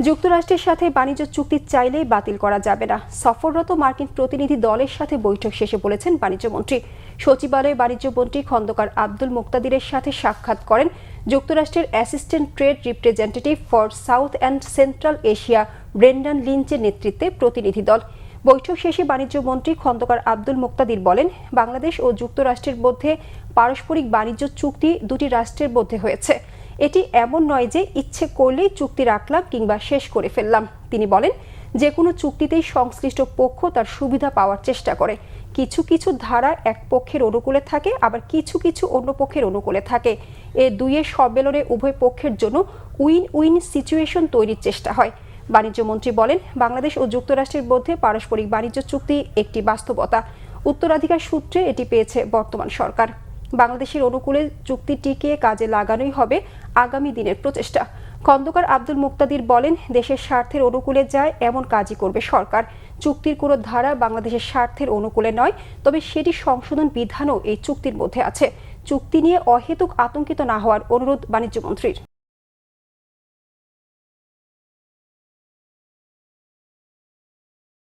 যুক্তরাষ্ট্রের সাথে বাণিজ্য চুক্তি চাইলেই বাতিল করা যাবে না, সফররত মার্কিন প্রতিনিধি দলের সাথে বৈঠক শেষে বলেছেন বাণিজ্যমন্ত্রী। সচিবালয়ে বাণিজ্যমন্ত্রী খন্দকার আব্দুল মুকতাদিরের সাথে সাক্ষাৎ করেন যুক্তরাষ্ট্রের assistant trade representative for south and central Asia Brendan লিঞ্চের নেতৃত্বে প্রতিনিধি দল। বৈঠক শেষে বাণিজ্যমন্ত্রী খন্দকার আব্দুল মুকতাদির বলেন, বাংলাদেশ ও যুক্তরাষ্ট্রের মধ্যে পারস্পরিক বাণিজ্য চুক্তি দুটি রাষ্ট্রের মধ্যে হয়েছে। এটি এমন নয় যে ইচ্ছে করলেই চুক্তি রাখলাম কিংবা শেষ করে ফেললাম। তিনি বলেন, যে কোনো চুক্তিতেই সংশ্লিষ্ট পক্ষ তার সুবিধা পাওয়ার চেষ্টা করে। কিছু কিছু ধারা এক পক্ষের অনুকূলে থাকে, আবার কিছু কিছু অন্য পক্ষের অনুকূলে থাকে। এ দুইয়ের সম্মেলনে উভয় পক্ষের জন্য উইন উইন সিচুয়েশন তৈরির চেষ্টা হয়। বাণিজ্যমন্ত্রী বলেন, বাংলাদেশ ও যুক্তরাষ্ট্রের মধ্যে পারস্পরিক বাণিজ্য চুক্তি একটি বাস্তবতা। উত্তরাধিকার সূত্রে এটি পেয়েছে বর্তমান সরকার। বাংলাদেশের অনুকূলে চুক্তিটিকে কাজে লাগানোই হবে আগামী দিনের প্রচেষ্টা। খন্দকার আব্দুল মুকতাদির বলেন, দেশের স্বার্থের অনুকূলে যায় এমন কাজই করবে সরকার। চুক্তির কোনো ধারা বাংলাদেশের স্বার্থের অনুকূলে নয়, তবে সেটি সংশোধন বিধানও এই চুক্তির মধ্যে আছে। চুক্তি নিয়ে অহেতুক আতঙ্কিত না হওয়ার অনুরোধ বাণিজ্যমন্ত্রীর।